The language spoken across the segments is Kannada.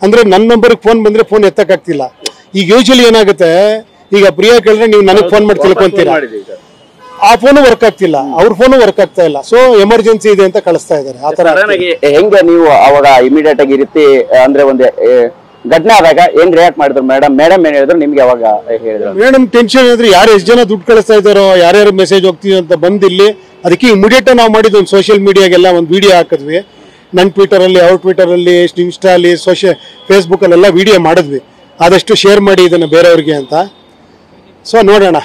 ಅಂದ್ರೆ ನನ್ನ ನಂಬರ್ಗೆ ಫೋನ್ ಬಂದ್ರೆ ಫೋನ್ ಎತ್ತಕ್ಕಾಗ್ತಿಲ್ಲ. ಈಗ ಯೂಶಲಿ ಏನಾಗುತ್ತೆ, ಈಗ ಪ್ರಿಯಾ ಕೇಳಿದ್ರೆ ನೀವು ನನಗೆ ಫೋನ್ ಮಾಡಿ ತಿಳ್ಕೊಂತೀರಾ, ಆ ಫೋನು ವರ್ಕ್ ಆಗ್ತಿಲ್ಲ, ಅವ್ರ ಫೋನು ವರ್ಕ್ ಆಗ್ತಾ ಇಲ್ಲ. ಸೊ ಎಮರ್ಜೆನ್ಸಿ ಇದೆ ಅಂತ ಕಳಿಸ್ತಾ ಇದಾರೆ. ಆತರ ಹೆಂಗೆ ನೀವು ಅವಾಗ ಇಮಿಡಿಯೇಟ್ ಆಗಿ ಈ ರೀತಿ ಅಂದ್ರೆ ಒಂದು ಘಟನೆ ಆದಾಗ ಏನ್ ರಿಯಾಕ್ಟ್ ಮಾಡಿದ್ರು ಮೇಡಮ್ ಏನ್ ಹೇಳಿದ್ರು ನಿಮ್ಗೆ? ಅವಾಗ ಹೇಳಿದ್ರು ಮೇಡಮ್ ಟೆನ್ಷನ್ ಇದ್ರೆ ಯಾರು ಎಷ್ಟು ಜನ ದುಡ್ಡು ಕಳಿಸ್ತಾ ಇದಾರೋ, ಯಾರ್ಯಾರು ಮೆಸೇಜ್ ಹೋಗ್ತೀವಿ ಅಂತ ಬಂದಿಲ್ಲಿ. ಅದಕ್ಕೆ ಇಮಿಡಿಯೇಟ್ ನಾವು ಮಾಡಿದ್ವಿ, ಒಂದು ಸೋಷಿಯಲ್ ಮೀಡಿಯಾಗೆಲ್ಲ ಒಂದು ವಿಡಿಯೋ ಹಾಕಿದ್ವಿ. ನನ್ನ ಟ್ವಿಟರ್ ಅಲ್ಲಿ, ಅವ್ರ ಟ್ವಿಟರ್ ಅಲ್ಲಿ, ಇನ್ಸ್ಟಾ ಅಲ್ಲಿ, ಫೇಸ್ಬುಕ್ ಅಲ್ಲೆಲ್ಲ ವಿಡಿಯೋ ಮಾಡಿದ್ವಿ. ಆದಷ್ಟು ಶೇರ್ ಮಾಡಿ ಇದನ್ನ ಬೇರೆಯವ್ರಿಗೆ ಅಂತ. ಸೊ ನೋಡೋಣ.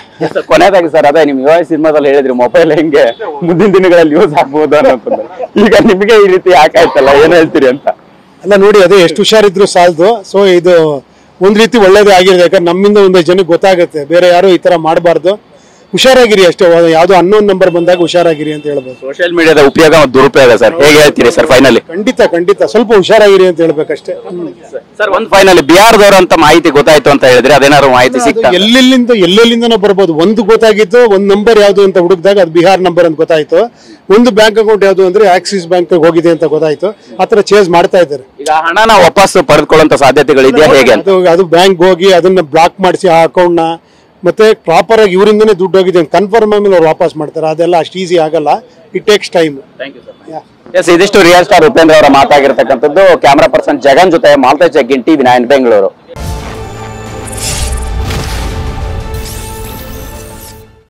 ಕೊನೆಯದಾಗಿ ಸರ್, ಅದೇ ನಿಮ್ ಯುವ ಸಿನಿಮಾದಲ್ಲಿ ಹೇಳಿದ್ರಿ ಮೊಬೈಲ್ ಹೆಂಗೆ ಮುಂದಿನ ದಿನಗಳಲ್ಲಿ ಯೂಸ್ ಆಗ್ಬಹುದು ಅನ್ನೋದು, ಈಗ ನಿಮ್ಗೆ ಈ ರೀತಿ ಯಾಕಾಯ್ತಲ್ಲ, ಏನ್ ಹೇಳ್ತೀರಿ ಅಂತ? ಅಲ್ಲ ನೋಡಿ, ಅದೇ ಎಷ್ಟು ಹುಷಾರಿದ್ರು ಸಾಲದು. ಸೊ ಇದು ಒಂದ್ ರೀತಿ ಒಳ್ಳೇದೇ ಆಗಿರುತ್ತೆ, ಯಾಕಂದ್ರೆ ನಮ್ಮಿಂದ ಒಂದೇ ಜನಕ್ಕೆ ಗೊತ್ತಾಗುತ್ತೆ, ಬೇರೆ ಯಾರು ಈ ತರ ಮಾಡಬಾರ್ದು. ಹುಷಾರಾಗಿರಿ ಅಷ್ಟೇ, ಯಾವ್ದೋ ಅನ್ನೋನ್ ನಂಬರ್ ಬಂದಾಗ ಹುಷಾರಾಗಿರಿ ಅಂತ ಹೇಳ್ಬೋದು. ಸೋಷಿಯಲ್ ಮೀಡಿಯಾದ ಉಪಯೋಗ ಮತ್ತು ದುರುಪಯೋಗ ಸರ್ ಹೇಗೆ ಹೇಳ್ತೀರಿ ಸರ್ ಫೈನಲಿ? ಖಂಡಿತ ಸ್ವಲ್ಪ ಹುಷಾರಾಗಿರಿ ಅಂತ ಹೇಳ್ಬೇಕಷ್ಟೇ. ಸರ್ ಒಂದು ಫೈನಲಿ ಬಿಹಾರದವರು ಅಂತ ಮಾಹಿತಿ ಗೊತ್ತಾಯ್ತು ಅಂತ ಹೇಳಿದ್ರೆ ಅದೇನಾದ್ರು ಮಾಹಿತಿ ಸಿಕ್ತಾ? ಎಲ್ಲೆಲ್ಲಿಂದನೋ ಬರ್ಬೋದು. ಒಂದು ಗೊತ್ತಾಗಿತ್ತು, ಒಂದ್ ನಂಬರ್ ಯಾವ್ದು ಅಂತ ಹುಡುಕ್ದಾಗ ಅದು ಬಿಹಾರ್ ನಂಬರ್ ಅಂತ ಗೊತ್ತಾಯ್ತು. ಒಂದು ಬ್ಯಾಂಕ್ ಅಕೌಂಟ್ ಯಾವ್ದು ಅಂದ್ರೆ ಆಕ್ಸಿಸ್ ಬ್ಯಾಂಕ್ ಹೋಗಿದೆ ಅಂತ ಗೊತ್ತಾಯ್ತು. ಆತರ ಚೇಂಜ್ ಮಾಡ್ತಾ ಇದ್ದಾರೆ. ಈಗ ಹಣನ ವಾಪಸ್ ಪಡೆದುಕೊಳ್ಳುವಂತ ಸಾಧ್ಯತೆಗಳು ಇದೆಯಾ ಹೇಗೆ? ಅದು ಬ್ಯಾಂಕ್ ಹೋಗಿ ಅದನ್ನ ಬ್ಲಾಕ್ ಮಾಡಿಸಿ ಆ ಅಕೌಂಟ್ ನ, ಮತ್ತೆ ಪ್ರಾಪರ್ ಆಗಿ ಇವರಿಂದನೇ ದುಡ್ಡು ಹೋಗಿದೆ ಕನ್ಫರ್ಮ್ ಆಮೇಲೆ ಅವ್ರು ವಾಪಸ್ ಮಾಡ್ತಾರೆ. ಅದೆಲ್ಲ ಅಷ್ಟು ಈಸಿ ಆಗಲ್ಲ, ಇಟ್ ಟೇಕ್ಸ್ ಟೈಮ್. ಇದಿಷ್ಟು ರಿಯಲ್ ಸ್ಟಾರ್ ಉಪೇಂದ್ರ ಅವರ ಮಾತಾಗಿರ್ತಕ್ಕಂಥದ್ದು. ಕ್ಯಾಮರಾ ಪರ್ಸನ್ ಜಗನ್ ಜೊತೆ ಮಾಲ್ತೇಶ್ ಜಗ್ಗಿನ್, ಟಿವಿ9 ಬೆಂಗಳೂರು.